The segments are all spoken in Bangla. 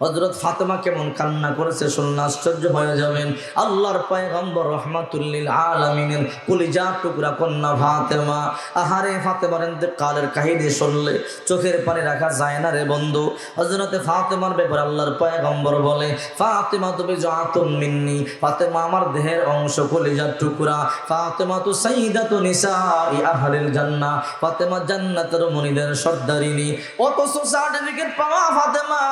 হযরত ফাতেমা কেমন কান্না করেছে শুনলে আশ্চর্য হয়ে যাবেন। আল্লাহর পয়গম্বর রাহমাতুল লিল আলামিনের কলিজার টুকরা কন্যা ফাতেমা। আহারে ফাতেমার ইন্তেকালের কাহিনী শুনলে চোখের পানি রাখা যায় না রে বন্ধু। হযরতে ফাতেমার ব্যাপারে আল্লাহর পয়গম্বর বলে, ফাতেমা তুমি জাতুম মিন্নি, ফাতেমা আমার দেহের অংশ, কলিজার টুকরা। ফাতেমা তো সাইয়্যিদাতু নিসাই আহলিল জান্নাহ, ফাতেমা জান্নাতের মনিদের সর্দারিনী। অথচ সার্টিফিকেট পাওয়া ফাতেমা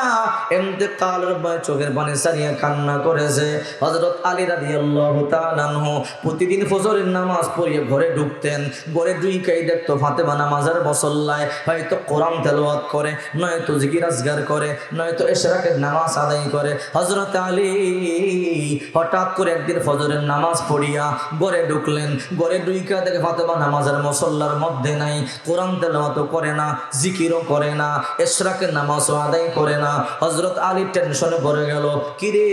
ইন্তেকালের ভয়ে চোখের পানি ছাড়িয়ে কান্না করেছে। হযরত আলী রাদিয়াল্লাহু তাআলা আনহু প্রতিদিন ফজরের নামাজ পড়িয়ে ঘরে ঢুকতেন। ঘরে ঢুকেই দেখতো ফাতেমা নামাজের মুসল্লায় হয়তো কোরআন তেলাওয়াত করে, নয়তো জিকির আজগার করে, নয়তো ইশরাকের নামাজ আদায় করে। হযরত আলী হঠাৎ করে একদিন ফজরের নামাজ পড়িয়া ঘরে ঢুকলেন। ঘরে ঢুকে দেখে ফাতেমা নামাজের মুসল্লার মধ্যে নাই, কোরআন তেলাওয়াতও করে না, জিকিরও করে না, ইশরাকের নামাজও আদায় করে না। হযরত আলী টেনশনে পড়ে গেল, কিরে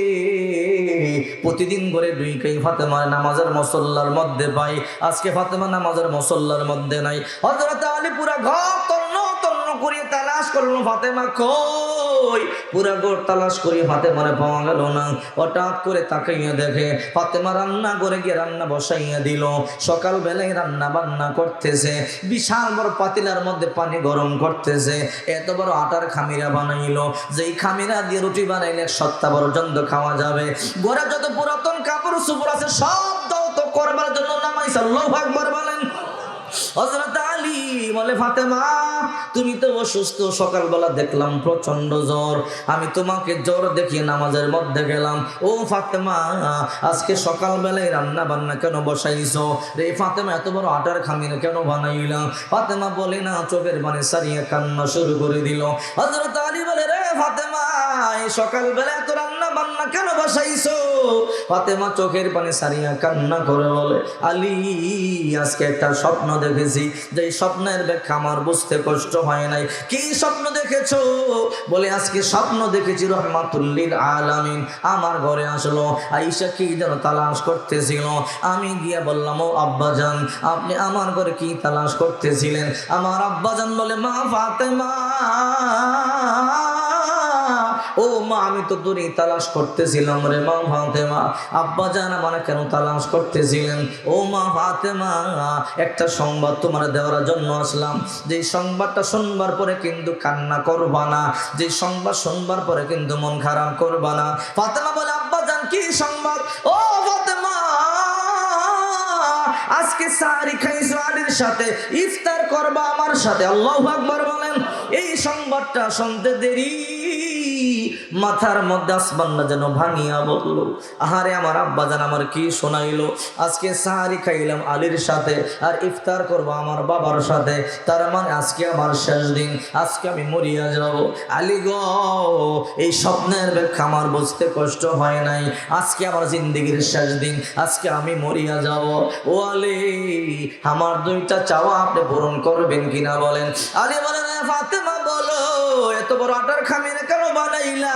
প্রতিদিন ঘরে ঢুকেই ফাতেমা নামাজের মুসল্লার মধ্যে পাই, আজকে ফাতেমা নামাজের মুসল্লার মধ্যে নাই। হযরত আলী পুরা ঘর তন্ন তন্ন করে তালাশ করলো, ফাতেমা কই? পুরা ঘর তালাশ করে ফাতেমারে পাওয়া গেল না। হঠাৎ করে তাকাইয়া দেখে ফাতেমা রান্না করে গিয়ে রান্না বসাইয়া দিল। সকাল বেলায় রান্না বান্না করতেছে, বিশাল বড় পাতিলার মধ্যে পানি গরম করতেছে। এত বড় আটার খামিরা বানাইলো, যেই খামিরা দিয়ে রুটি বানাইলে এক সপ্তাহ পর্যন্ত খাওয়া যাবে। ঘরে যত পুরাতন কাপড় চোপড় আছে সব দাও তো করবার জন্য নামাইছে। আল্লাহু আকবার বলেন। হযরত আলী বলে, ফাতেমা তুমি তো অসুস্থ, সকালবেলা দেখলাম প্রচন্ড জ্বর, আমি তোমাকে জ্বর দেখিয়ে নামাজের মধ্যে গেলাম। ও ফাতেমা আজকে সকালবেলায় রান্না বান্না কেন বসাইছো রে? ফাতেমা এত বড় আটার খামিরা কেন বানাইলাম? ফাতেমা বলে না, চোখের পানি ছাড়িয়ে কান্না শুরু করে দিল। হযরত আলী বলে, রে ফাতেমা এই সকালবেলা এত রান্না বান্না কেন বসাইছো? ফাতেমা চোখের পানি ছাড়িয়ে কান্না করে বলে, আলী আজকে একটা স্বপ্ন দেখেছি, যে স্বপ্নের ব্যাখ্যা আমার বুঝতে কষ্ট হয় নাই। কি স্বপ্ন দেখেছো? বলে আজকে স্বপ্ন দেখেছি রহমাতুল লিল আলামিন আমার ঘরে আসলো, আয়েশা কি যেন তালাশ করতেছিল। আমি গিয়া বললাম, ও আব্বাজান আপনি আমার ঘরে কি তালাশ করতেছিলেন? আমার আব্বাজান বলে, মা ফাতেমা, ও মা আমি তো তোরই তালাশ করতেছিলাম রে মা ফাতেমা। আব্বা জান আমার কেন তালাশ করতেছিলেন? ও মা ফাতেমা একটা সংবাদ তোমার দেওয়ার জন্য আসলাম, যে সংবাদটা শুনবার পরে কিন্তু কান্না করবা না, যে সংবাদ শুনবার পরে কিন্তু মন খারাপ করবা না। ফাতেমা বলে, আব্বা জান কি সংবাদ? ও ফাতেমা আজকে সাহারি খাইছো আলীর সাথে, ইফতার করবা আমার সাথে। আল্লাহু আকবার বলেন। এই সংবাদটা শুনতে দেরি মাথার মধ্যে আসমানটা যেন ভাঙিয়া বলল, আহারে আমার আব্বাজান আমার কি শোনাইলো? আজকে সাহারি খাইলাম আলীর সাথে আর ইফতার করবো আমার বাবার সাথে, তার মানে আজকে আমার শেষ দিন, আজকে আমি মরিয়া যাব। আলী গো এই স্বপ্নের ব্যাখ্যা আমার বুঝতে কষ্ট হয় নাই, আজকে আমার জিন্দেগির শেষ দিন, আজকে আমি মরিয়া যাব। ও আলী আমার দুইটা চাওয়া আপনি পূরণ করবেন কিনা বলেন? আলী বলেন, ফাতেমা বলো এত বড় আটার খামিরা কেন বানাইলা?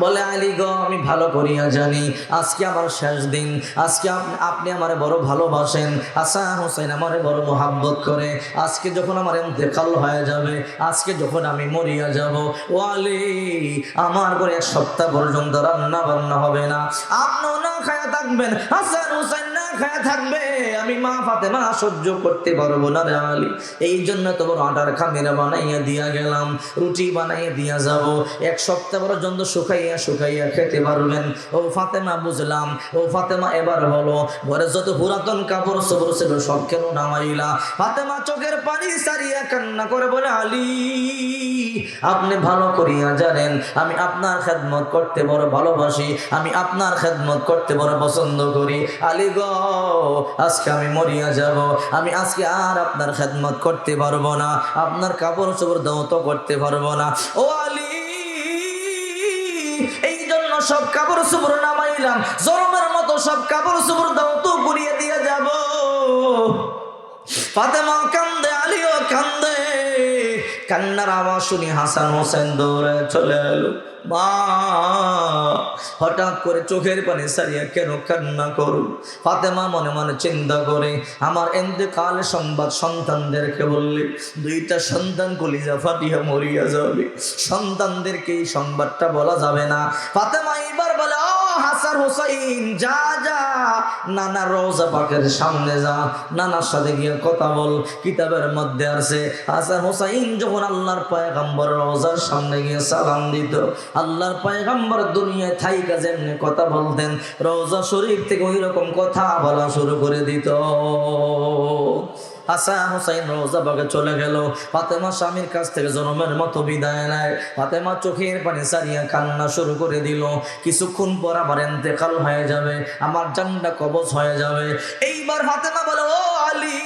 বলে, আলী গো আমি ভালো করিয়া জানি আজকে আমার শেষ দিন, আজকে আপনি আমারে বড় ভালোবাসেন, হাসান হোসেন আমারে বড় মোহাব্বত করে, আজকে যখন আমার ইন্তেকাল হয়ে যাবে, আজকে যখন আমি মরিয়া যাব, ও আলী আমার ঘরে এক সপ্তাহ পর্যন্ত রান্না বান্না হবে না, আপনিও না খায়া থাকবেন, হাসান হোসেন না খায়া থাকবে, আমি মা ফাতেমা সহ্য করতে পারবো না রে আলী। এই জন্য তো বড় আটার খামিরা বানাইয়া দিয়া গেলাম, রুটি বানাইয়া দিয়া যাব, এক সপ্তাহ পর্যন্ত শুকাইয়া শুকাইয়া খেতে পারবেন। ও ফাতেমা বুঝলাম। ও ফাতেমা এবার বলো ঘরে যত পুরাতন কাপড় চোপড় ছিল সব কেন নামাইলা? ফাতেমা চোখের পানি সারিয়া কান্না করে বলে, আলী আপনি ভালো করিয়া জানেন আমি আপনার খেদমত করতে বড় ভালোবাসি, আমি আপনার খেদমত করতে বড় পছন্দ করি। আলী গো আজকে আমি মরিয়া যাব, আমি আজকে আর আপনার খেদমত করতে পারবো না, আপনার কাপড় চোপড় দাও তো করতে পারবো না। ও আলী এই জন্য সব কাপড় চোপড় নামাইলাম, জরমের মতো সব কাপড় চোপড় দাও তো গুড়িয়ে দিয়ে যাব। ফাতেমা কান্দে, আলীও কান্দে। কান্নার আওয়াজ শুনি হাসান হোসেন দৌড়ে চলে এলো। মা হঠাৎ করে চোখের পানি সারিয়া কেন কান্না করো? ফাতেমা মনে মনে চিন্তা করে, আমার ইন্তেকালের সংবাদ সন্তানদেরকে বললে দুইটা সন্তান কলিজা ফাটিয়া মরিয়া যাবে, সন্তানদেরকে এই সংবাদটা বলা যাবে না। ফাতেমা এবার বলে, ও হাসান হোসাইন, যা যা নানা রওজা পাকের সামনে যা, নানার সাথে গিয়ে কথা বল। কিতাবের মধ্যে আছে হাসান হোসাইন যখন আল্লাহর পয়গম্বর রওজার সামনে গিয়ে সালাম দিত, আল্লাহর পয়গম্বর দুনিয়ায় থাইকা যেমনি কথা বলতেন, রওজা শরীফ থেকে ওই রকম কথা বলা শুরু করে দিত। হাসান হোসাইন রওজা বাগে চলে গেল। ফাতেমা স্বামীর কাছ থেকে জনমের মতো বিদায় নেয়। ফাতেমা চোখের পানি সারিয়া কান্না শুরু করে দিল। কিছুক্ষণ পর আমার ইন্তেকাল হয়ে যাবে, আমার জানটা কবজ হয়ে যাবে। এইবার ফাতেমা বলে, ও আলী,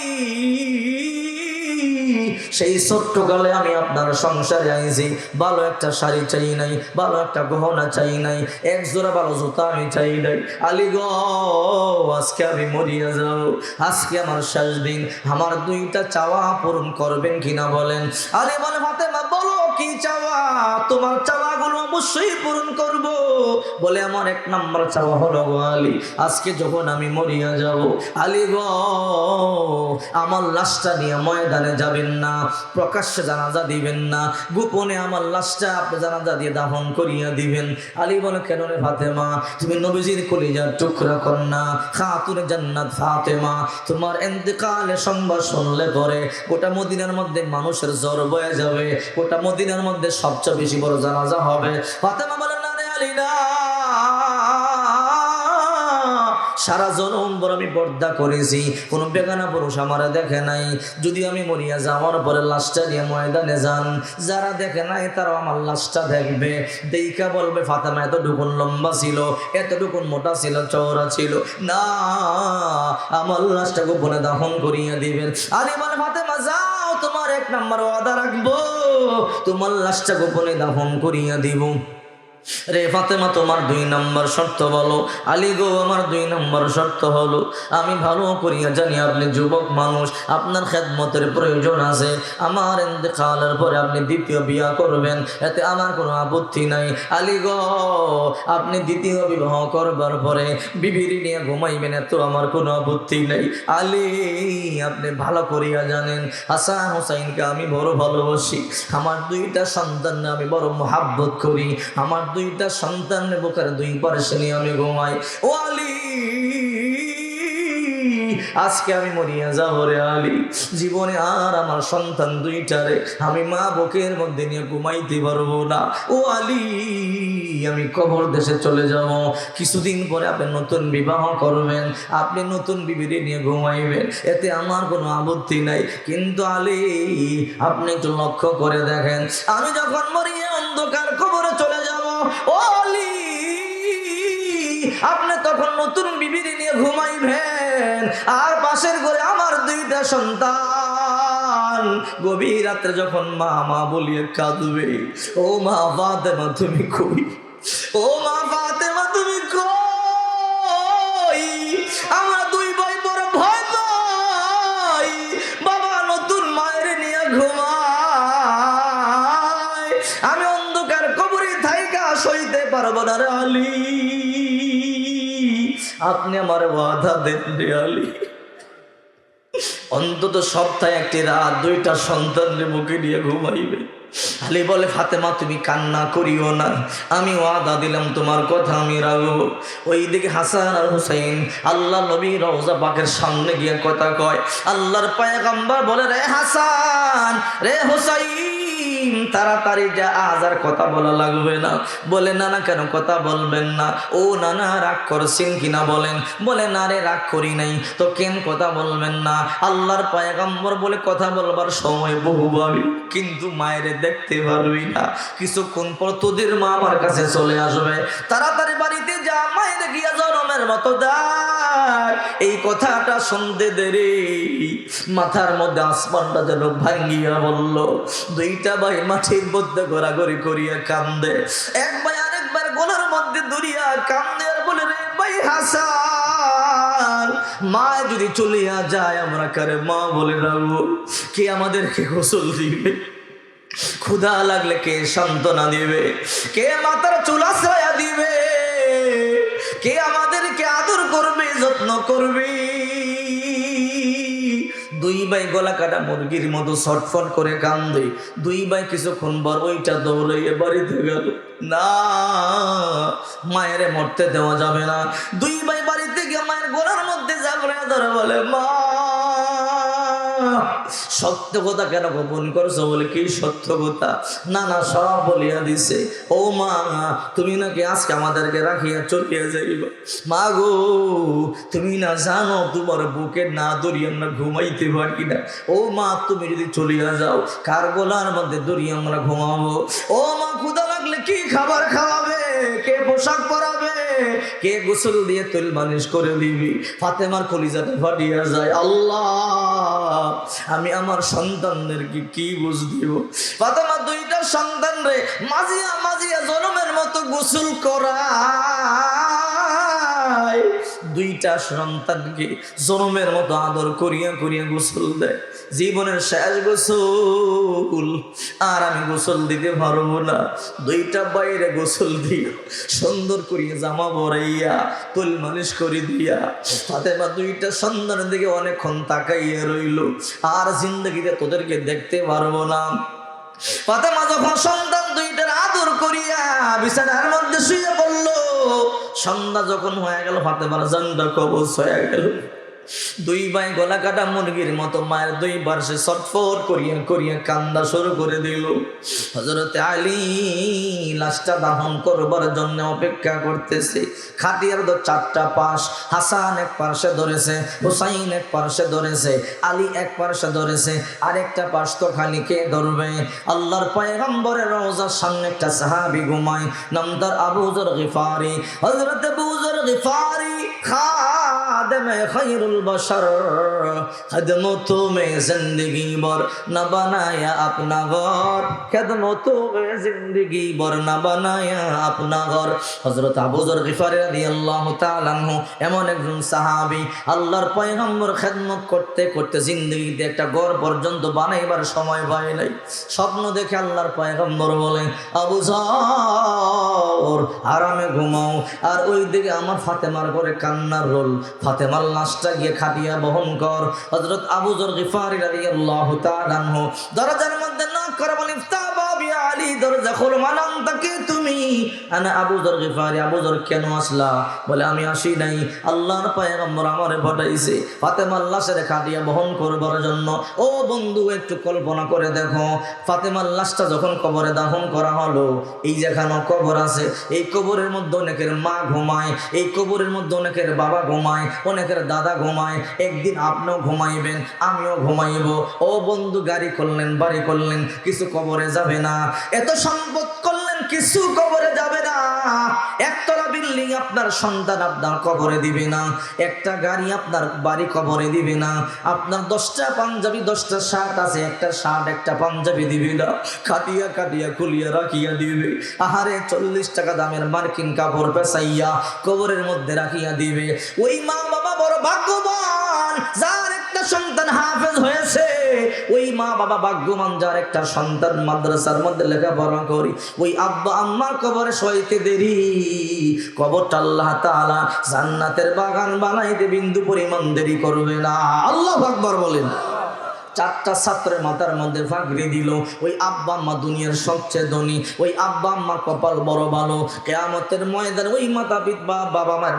সেই ছোট্টকালে আমি আপনার সংসারে আইছি, ভালো একটা শাড়ি চাই নাই, ভালো একটা গহনা চাই নাই, এক জোড়া ভালো জুতা আমি চাই নাই। আলী গো, আজকে আমি মরিয়া যাও, আজকে আমার শেষ দিন, আমার দুইটা চাওয়া পূরণ করবেন কিনা বলেন? আলী বলে, ফাতেমা বলো কি চাওয়া, তোমার চাওয়াগুলো অবশ্যই পূরণ করব। বলে, আমার এক নাম্বার চাওয়া হলো গো আলী, আজকে যখন আমি মরিয়া যাব, আলী গো, আমার লাশটা নিয়ে ময়দানে যাবেন না, প্রকাশ্যে জানাজা দিবেন না, গোপনে আমার লাশটা আপনি জানাজা দিয়ে দাফন করিয়া দিবেন। আলী বলে, কেন রে ফাতেমা, তুমি নবীজির কলিজার টুকরা কন্যা, খাতুনে জান্নাত ফাতেমা, তোমার ইন্তেকালের সংবাদ শুনলে পরে গোটা মদিনার মধ্যে মানুষের জ্বর বয়ে যাবে, গোটা মদিনার মধ্যে সবচেয়ে বেশি বড় জানাজা হবে। ফাতেমা বলেন, না রে আলী না, সারা জনম বড় আমি পর্দা করেছি, কোনো বেগানা পুরুষ আমার দেখে নাই, যদি আমি মরিয়া যাওয়ার পরে লাশটা নিয়ে ময়দানে যান, যারা দেখে নাই তারাও আমার লাশটা দেখবে, দেখা বলবে ফাতেমা এতটুকুন লম্বা ছিল, এতটুকুন মোটা ছিল, চওড়া ছিল না, আমার লাশটা গোপনে দাফন করিয়া দিবেন। আলী বলে, ফাতেমা যাও, তোমার এক নাম্বার ওয়াদা রাখবো, তোমার লাশটা গোপনে দাফন করিয়া দিব। রে ফাতেমা, তোমার 2 নম্বর শর্ত বলো। আলী গো, আমার 2 নম্বর শর্ত হলো, আমি ভালো করিয়া জানি আপনি যুবক মানুষ, আপনার খেদমতের প্রয়োজন আছে, আমার ইন্তেকালের পরে আপনি দ্বিতীয় বিয়া করবেন, এতে আমার কোনো আপত্তি নাই। আলী গো, আপনি দ্বিতীয় বিবাহ করবার পরে বিবিরি নিয়ে ঘুমাইবেন, এত আমার কোনো আপত্তি নেই। আলী, আপনি ভালো করিয়া জানেন হাসান হোসাইনকে আমি বড় ভালোবাসি, আমার 2টা সন্তান আমি বড় মোহাব্বত করি, আমার 2টা সন্তানের বুকের 2 পাশে নিয়ে আমি ঘুমাই। ও আলী, আজকে আমি মরিয়া যাব রে আলী, জীবনে আর আমার সন্তান 2টারে আমি মা বুকের মধ্যে নিয়ে ঘুমাইতে পারবো না। ও আলী, আমি কবর দেশে চলে যাব, কিছুদিন পরে আপনি নতুন বিবাহ করবেন, আপনি নতুন বিবিরে নিয়ে ঘুমাইবেন, এতে আমার কোনো আপত্তি নাই, কিন্তু আলী আপনি একটু লক্ষ্য করে দেখেন, আমি যখন মরিয়া অন্ধকার কবরে চলে যাব, ও আলী, আপনি তখন নতুন বিবিরে নিয়ে ঘুমাইবেন, আর পাশের ঘরে আমার 2টা সন্তান গভীর রাত্রে যখন মা মা বলিয়ে কাঁদবে, ও মা ফাতেমা তুমি কই, ও মা ফাতেমা তুমি কই, আমরা 2 ভাই বড় ভয় পাই, বাবা নতুন মায়ের নিয়ে ঘুমায়, আমি অন্ধকার কবরে থাইকা সইতে পারবো না রে আলী, আপনি আমার ওয়াদা দেন রে আলী, অন্তত সপ্তাহে 1টি রাত 2টা সন্তানের মুখে নিয়ে ঘুমাইবে। আলী বলে, ফাতেমা তুমি কান্না করিও না, আমি ওয়াদা দিলাম তোমার কথা আমি রাখবো। ওইদিকে হাসান আর হুসাইন আল্লাহ নবী রওজা পাকের সামনে গিয়ে কথা কয়, আল্লাহর পয়গম্বর বলে, রে হাসান, রে হুসাইন, তাড়াতাড়ি যা, আজ আর কথা বলা লাগবে না। বলে, নানা কেন কথা বলবেন না? ও নানা রাগ করছেন কিনা বলেন? বলে, না রে রাগ করি নাই, তো কেন কথা বলবেন না? আল্লাহর পয়গম্বর বলে, কথা বলবার সময় বহু পাবি, কিন্তু মায়ের দেখতে পারবি না, কিছুক্ষণ পর তোদের মা আমার কাছে চলে আসবে, তাড়াতাড়ি বাড়িতে যা, মায়ের গিয়া জনমের মতো দেখ। এই কথাটা শুনতে দেরি মাথার মধ্যে আসমানটা যেন ভাঙ্গিয়া বলল। 2টা ভাই মাটির মধ্যে ঘোরাঘুরি করিয়া কান্দে, এক ভাই আরেকবার গোলার মধ্যে দূরিয়া কান্দে আর বলে, রে ভাই হাসান, মা যদি চলিয়া যায় আমরা কারে মা বলে রাখবো, কে আমাদেরকে গোসল দিবে? ক্ষুধা লাগলে কে সান্ত্বনা দিবে, কে মাথার চুল আশ্রয়া দিবে, কে আমাদেরকে আদর করবে, যত্ন করবে। দুই ভাই গলা কাটা মুরগির মতো ছটফট করে কান্দে। দুই ভাই কিছুক্ষণ পর ওইটা দৌড়াইয়ে বাড়িতে গেল। না, মায়ের মরতে দেওয়া যাবে না। দুই ভাই বাড়িতে গিয়ে মায়ের গলার মধ্যে জাগরে ধরে বলে, মা সত্য কথা কেন গোপন করছো? বলে, কি সত্য কথা? না না, সব বলিয়া দিছে। ও মা, তুমি নাকি আজকে আমাদেরকে রাখিয়া চলিয়া যাইব। মা গো, তুমি না জানো তোমার বুকে না দড়িয়ে আমরা ঘুমাইতে পারি না। ও মা, তুমি যদি চলিয়া যাও, কার গলার মধ্যে দড়িয়ে আমরা ঘুমাবো? ও মা, ক্ষুধা লাগলে কি খাবার খাওয়াবে, কে পোশাক পরাবে, কে গোসল দিয়ে তেল মালিশ করে দিবি? ফাতেমার কলিজাটা ফাটিয়া যায়। আল্লাহ, আমি আমার সন্তানদেরকে কি বুঝ দিব? ফাতেমা দুইটা সন্তান রে মাজিয়া মাজিয়া জনমের মতো গোসল করায়, দুইটা সন্তানকে জনমের মতো আদর করিয়া করিয়া গোসল দেয়। জীবনের শেষ গোসল, আর আমি গোসল দিতে পারবো না। দুইটা বাইরে গোসল দিয়া সুন্দর করিয়া জামা পরাইয়া তেল মালিশ করে দিয়া ফাতেমা দুইটা সন্তানের দিকে অনেকক্ষণ তাকাইয়া রইল। আর জিন্দগিতে তোদেরকে দেখতে পারবো না। ফাতেমা যখন সন্তান দুইটার আদর করিয়া বিছানার মধ্যে শুয়ে পড়ল, সন্ধ্যা যখন হয়ে গেল, ফাতেমার জানটা কবজ হয়ে গেল। দুই ভাই গলা কাটা মুরগির মতো মায়ের দুই পার্শ্বে ছটফট করিয়া করিয়া কান্দা শুরু করে দিল। হযরতে আলী লাশটা দাফন করবার জন্য অপেক্ষা করতেছে। খাটিয়ার তো চারটা পাশ, হাসান এক পার্শ্বে ধরেছে, হুসাইন এক পার্শ্বে ধরেছে, আলী এক পার্শ্বে ধরেছে, আরেকটা পাশ তো খালি কে ধরবে? আল্লাহর পয়গম্বরের রওজার সামনে একটা সাহাবী ঘুমায়, নাম তার আবু যর গিফারি। হযরত আবু যর গিফারি খাদেমে খায়রুল बशर खदमतों में जिंदगी भर न बनाया अपना घर, खदमतों में जिंदगी भर न बनाया अपना घर। हजरत আবু যর গিফারি রাদিয়াল্লাহু তাআলা আনহু এমন একজন সাহাবী, আল্লাহর পয়গম্বর খেদমত করতে করতে জিন্দগিতে একটা ঘর পর্যন্ত বানাইবার সময় পায় নাই। স্বপ্ন দেখে আল্লাহর পয়গম্বর বলেন, আবু যর আরামে ঘুমাও, আর ওই দিকে আমার ফাতেমার ঘরে কান্নার রোল, ফাতেমার লাশটা গিয়ে খাটিয়া বহন কর। হযরত আবু যর গিফারি রাদিয়াল্লাহু তাআলা আনহু দরজার মধ্যে নক করে বলেন, ইফতাবা বিয়া আলী, দরজা খোলো। মানাম তাকে তুমি? আনা আবু যর গিফারি। আবু যর, কেন আসলা? বলে, আমি আসি নাই, আল্লাহর পয়গম্বর আমারে পাঠাইছে ফাতেমার লাশের খাটিয়া বহন করবার জন্য। ও বন্ধু, একটু কল্পনা করে দেখো, ফাতেমার লাশটা যখন কবরে দাফন করা হলো, এই যেখানে কবর আছে, এই কবরের মধ্যে অনেকের মা ঘুমায়, এই কবরের মধ্যে অনেকের বাবা ঘুমায়, অনেকের দাদা ঘুমায়। একদিন আপনিও ঘুমাইবেন, আমিও ঘুমাইব। ও বন্ধু, গাড়ি করলেন, বাড়ি করলেন, কিছু কবরে যাবে না। এত সম্পদ করলেন, কিছু কবরে যাবে না। একতলা বিল্ডিং আপনার সন্তান আপনার কবরে দিবে না, একটা গাড়ি আপনার বাড়ি কবরে দিবে না, আপনার 10টা পাঞ্জাবি 10টা শার্ট আছে, একটা শার্ট একটা পাঞ্জাবি দিবে না, খাটিয়া খাটিয়া খুলিয়া রাখিয়া দিবে। আহারে 40 টাকা দামের মার্কিন কাপড় পেঁচাইয়া কবরের মধ্যে রাখিয়া দিবে। ওই মা বাবা বড় ভাগ্যবান যার একটা সন্তান হাফেজ হয়েছে, ওই মা বাবা ভাগ্যবান যার একটা সন্তান মাদ্রাসার মধ্যে লেখাপড়া করি। ওই আব্বা আম্মার কবরে শোয়াইতে দেরি, কবরটা আল্লাহ তাআলা জান্নাতের বাগান বানাইতে বিন্দু পরিমাণ দেরি করবে না। আল্লাহু আকবার বলেন। 4টা ছাত্রের মাথার মধ্যে ফাগড়ি দিল। ওই আব্বা আম্মা দুনিয়ার সবচেয়ে ধনী, ওই আব্বা আম্মার কপাল বড় ভালো। কিয়ামতের ময়দানে ওই মাতা পিতা বাবা মায়ের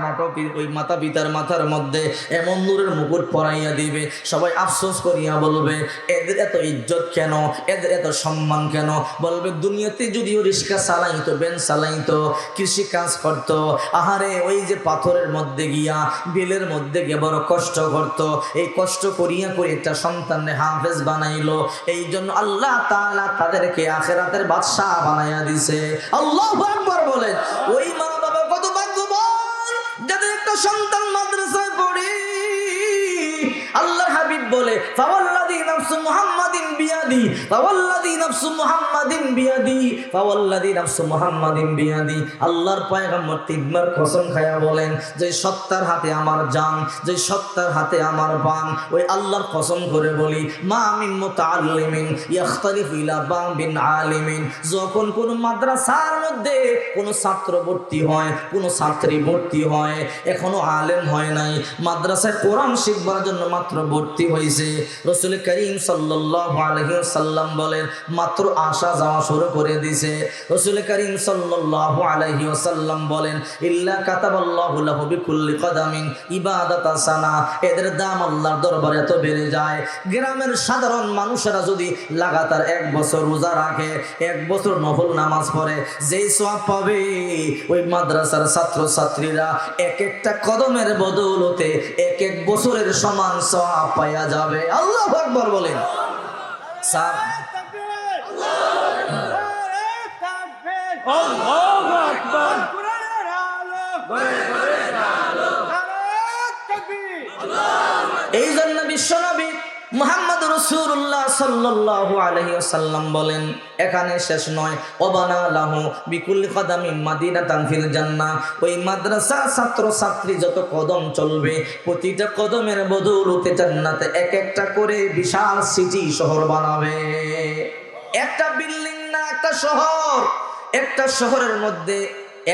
ওই মাতা পিতার মাথার মধ্যে এমন নূরের মুকুট পরাইয়া দিবে, সবাই আফসোস করিয়া বলবে, এদের এত ইজ্জত কেন, এদের এত সম্মান কেন? বলবে, দুনিয়াতে যদিও রিক্সা চালাইতো, বেন চালাইতো, কৃষি কাজ করতো, আহারে ওই যে পাথরের মধ্যে গিয়া বিলের মধ্যে গিয়ে বড় কষ্ট করতো, এই কষ্ট করিয়া করে একটা সন্তান হাফেজ বানাইলো, এই জন্য আল্লাহ তাআলা তাদেরকে আখিরাতের বাদশা বানাইয়া দিছে। আল্লাহু আকবার বলেন। ওই মা বাবা কত ভাগ্যবান যাদের একটা সন্তান মাদ্রাসায় পড়ে। আল্লাহর হাবিব বলে, ফাওয়াল্লাযী নাফসু মুহাম্মাদিন বিয়াদি ফাওয়াল্লাযী নাফসু মুহাম্মাদিন বিয়াদি, ফাওয়াল্লাযী নাফসু মুহাম্মাদিন বিয়াদি। আল্লাহর পয়গম্বর তিনবার কসম খায়া বলেন, যে সত্তার হাতে আমার জান, যে সত্তার হাতে আমার প্রাণ, ওই আল্লাহর কসম করে বলি, মা মিন মুতাআল্লিমিন ইখতালিফু ইলা বাবিন আলিমিন। যখন কোন মাদ্রাসার মধ্যে কোন ছাত্র ভর্তি হয়, কোন ছাত্রী ভর্তি হয়, এখনো আলেম হয় নাই, মাদ্রাসায় কোরআন শিখবার জন্য মাত্র ভর্তি হয়েছে, রাসূল করিম সাল্লাল্লাহু আলাইহি ওয়াসাল্লাম বলেন মাত্র আসা যাওয়া শুরু করে দিয়েছে। রাসূল করিম সাল্লাল্লাহু আলাইহি ওয়াসাল্লাম বলেন, ইল্লা কাতাবাল্লাহু লাহু বিকুল্লি কদামিন ইবাদাতাস সানা। এদের দাম আল্লাহর দরবারে এত বেড়ে যায়, গ্রামের সাধারণ মানুষেরা যদি লাগাতার 1 বছর রোজা রাখে, 1 বছর নফল নামাজ পড়ে, যেই সওয়াব পাবে ওই মাদ্রাসার ছাত্র ছাত্রীরা এক একটা কদমের বদৌলতে 1 বছরের সমান সওয়াব পাওয়া যাবে। আল্লাহু আকবার বলেন। আল্লাহু আকবার। এই জন্য বিশ্বনবী মুহাম্মদ রাসূলুল্লাহ সাল্লাল্লাহু আলাইহি ওয়াসাল্লাম বলেন, এখানে শেষ নয়, ওয়াবানা লাহু বিকুল্লি কদামিন মাদিনাতান ফিল জান্নাহ। ওই মাদ্রাসা ছাত্র ছাত্রী যত কদম চলবে, প্রতিটা কদমের বদৌলতে জান্নাতে এক একটা করে বিশাল সিটি শহর বানাবে। একটা বিল্ডিং না, একটা শহর। একটা শহরের মধ্যে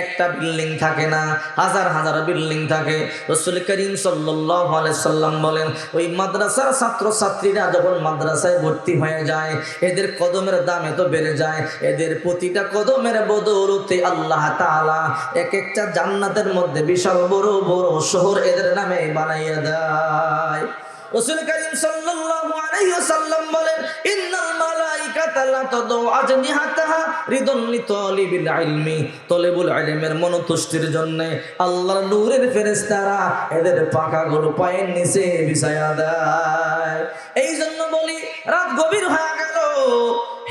একটা বিল্ডিং থাকে না, হাজার হাজার বিল্ডিং থাকে। রাসূল করিম সাল্লাল্লাহু আলাইহি সাল্লাম বলেন, ওই মাদ্রাসার ছাত্র ছাত্রীরা যখন মাদ্রাসায় ভর্তি হয়ে যায়, এদের কদমের দাম এত বেড়ে যায়, এদের প্রতিটা কদমের বদৌলতে আল্লাহ তাআলা এক একটা জান্নাতের মধ্যে বিশাল বড় বড় শহর এদের নামে বানাইয়া দেয়। রাসূল করিম সাল্লাল্লাহু আলাইহি ওয়াসাল্লাম বলেন, ইন্নাল মালাইকাতা লা তাদউ আজনিহাতাহা রিদান লিতালিবিল ইলমি। তলেবুল ইলমের মনোতুষ্টির জন্য আল্লাহর নূরের ফেরেশতারা এদের পাখাগুলো পায়ের নিচে বিছায়া দেয়। এই জন্য বলি, রাত গভীর হয়ে গেল,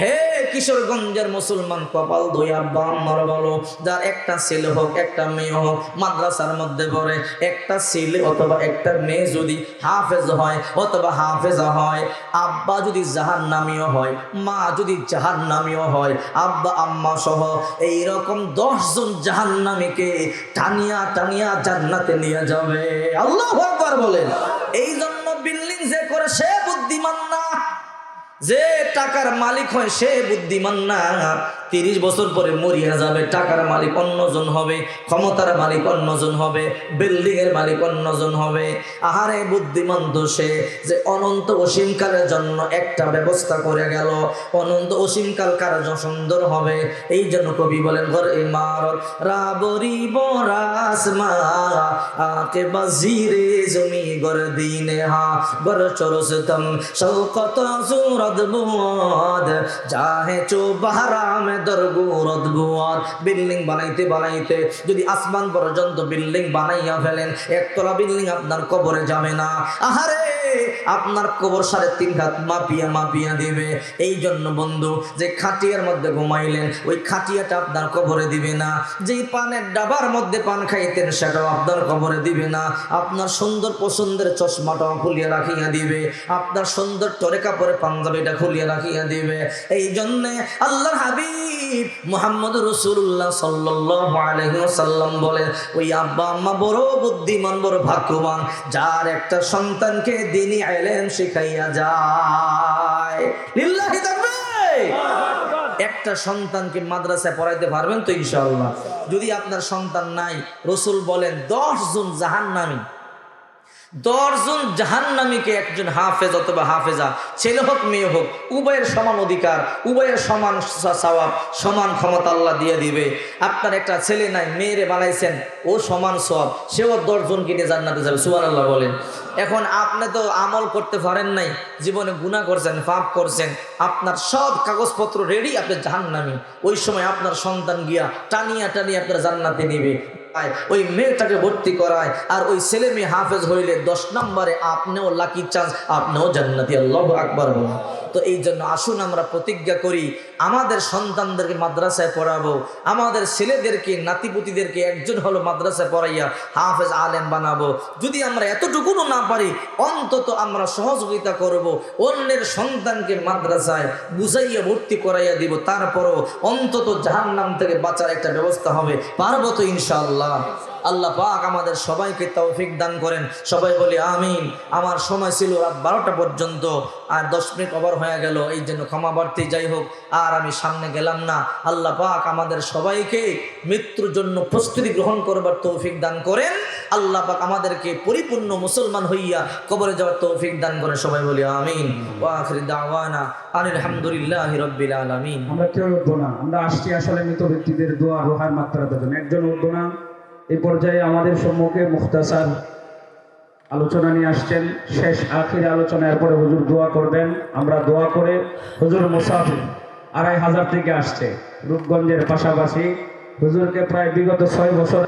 হে কিশোরগঞ্জের মুসলমান, কপাল ধোয়া বাম্মার বলো, যার একটা ছেলে হোক একটা মেয়ে হোক মাদ্রাসার মধ্যে পড়ে, একটা ছেলে অথবা একটা মেয়ে যদি হাফেজ হয় অথবা হাফেজা হয়, আব্বা যদি জাহান্নামীও হয়, মা যদি জাহান্নামীও হয়, আব্বা আম্মা সহ এইরকম 10 জন জাহান্নামীকে টানিয়া টানিয়া জান্নাতে নিয়ে যাবে। আল্লাহু আকবার বলেন। এই জন্য বিল্ডিং যে করে সে বুদ্ধিমান না, যে টাকার মালিক হয় সে বুদ্ধিমান না। 30 বছর পরে মরিয়া যাবে, টাকার মালিক অন্যজন হবে, ক্ষমতার মালিক অন্যজন হবে, বিল্ডিং এর মালিক অন্যজন হবে। আহারে বুদ্ধিমান তো সে যে অনন্ত অসীমকালের জন্য একটা ব্যবস্থা করে গেল, অনন্ত অসীমকাল কার সুন্দর হবে। এই জন্য কবি বলেন, ঘর ইমারত রাবরি বরাসমা আকে বাজিরে জমি গর দিনে হা গর চরসতম শৌকত সুরত বুয়াদ চাহে চো বাহারা মে দরগুরত বুয়াদ। বিল্ডিং বানাইতে বানাইতে যদি আসমান পর্যন্ত বিল্ডিং বানাইয়া ফেলেন, একতলা বিল্ডিং আপনার কবরে যাবে না। আহারে আপনার কবর 3.5 হাত মাপিয়া মাপিয়া দিবে। এই জন্য বন্ধু, যে খাটিয়ার মধ্যে ঘুমাইলেন ওই খাটিয়াটা আপনার কবরে দিবে না, যেই পানের ডাবার মধ্যে পান খাইতেন সেটাও আপনার কবরে দিবে না, আপনার সুন্দর পছন্দের চশমাটাও খুলিয়া রাখিয়া দিবে, আপনার সুন্দর টরে কাপড়ে পাঞ্জাবিটা খুলিয়া রাখিয়া দিবে। এই জন্য আল্লাহর হাবিব মুহাম্মদ রাসূলুল্লাহ সাল্লাল্লাহু আলাইহি ওয়াসাল্লাম বলেন, ওই আব্বা আম্মা বড় বুদ্ধিমান, বড় ভাগ্যবান, যার একটা সন্তানকে দ্বীনি ইলম শিখাইয়া যায়। লিল্লাহি তাকবীর। একটা সন্তানকে মাদ্রাসায় পড়াইতে পারবেন তো ইনশাআল্লাহ? যদি আপনার সন্তান নাই, রাসূল বলেন 10 জন জাহান্নামী, 10 জন জাহান্নামীকে একজন হাফেজ অথবা হাফেজা, ছেলে হোক মেয়ে হোক, উভয়ের সমান অধিকার, উভয়ের সমান সওয়াব, সমান ক্ষমতা আল্লাহ দিয়ে দিবে। আপনার একটা ছেলে নাই, মেয়েরে বানাইছেন, ও সমান সওয়াব, সেও 10 জনকে নিয়ে জান্নাতে যাবে। সুবহানাল্লাহ বলেন। এখন আপনি তো আমল করতে পারেন নাই, জীবনে গুনাহ করছেন, পাপ করছেন, আপনার সব কাগজপত্র রেডি, আপনি জাহান্নামী। ওই সময় আপনার সন্তান গিয়া টানিয়া টানিয়া আপনার জান্নাতে নিবে, ওই মেয়েটাকে ভর্তি করায়, আর ওই ছেলে মেয়ে হাফেজ হইলে 10 নম্বরে আপনিও লাকি চান্স, আপনিও জান্নাতি। আল্লাহু আকবার বলেন। তো এই জন্য আসুন আমরা প্রতিজ্ঞা করি, আমাদের সন্তানদেরকে মাদ্রাসায় পড়াবো, আমাদের ছেলেদেরকে নাতিপুতিদেরকে একজন হলো মাদ্রাসায় পড়াইয়া হাফেজ আলেম বানাবো। যদি আমরা এতটুকুও না পারি, অন্তত আমরা সহযোগিতা করব, অন্যের সন্তানকে মাদ্রাসায় বুঝাইয়া ভর্তি করাইয়া দিব, তারপরও অন্তত জাহান্নাম থেকে বাঁচার একটা ব্যবস্থা হবে। পারবো তো ইনশাআল্লাহ? আল্লাহ পাক আমাদের সবাইকে তৌফিক দান করেন। সবাই বলি আমিন। আমার সময় ছিল রাত 12টা পর্যন্ত, আর 10 মিনিট ওভার হয়ে গেল, এই জন্য ক্ষমা প্রার্থী। যাই হোক, আর আমি সামনে গেলাম না। আল্লাহ পাক আমাদের সবাইকে মৃত্যুর জন্য প্রস্তুতি গ্রহণ করবার তৌফিক দান করেন। আল্লাহ পাক আমাদেরকে পরিপূর্ণ মুসলমান হইয়া কবরে যাওয়ার তৌফিক দান করেন। সবাই বলি আমিন। ওয়া আখির দাওয়ানা আলহামদুলিল্লাহি রাব্বিল আলামিন। আমরা কেউ উঠবো না, আমরা আসছি আসলে মৃত ব্যক্তিদের দোয়া রোহার মাত্রা দেবেন, একজন উঠবো না। এই পর্যায়ে আমাদের সম্মুখে মুখতাসার আলোচনা নিয়ে আসছেন, শেষ আখির আলোচনা, এরপরে হুজুর দোয়া করবেন। আমরা দোয়া করে, হুজুর মুসাফির 2500 থেকে আসছে রূপগঞ্জের পাশাপাশি, হুজুরকে প্রায় বিগত 6 বছর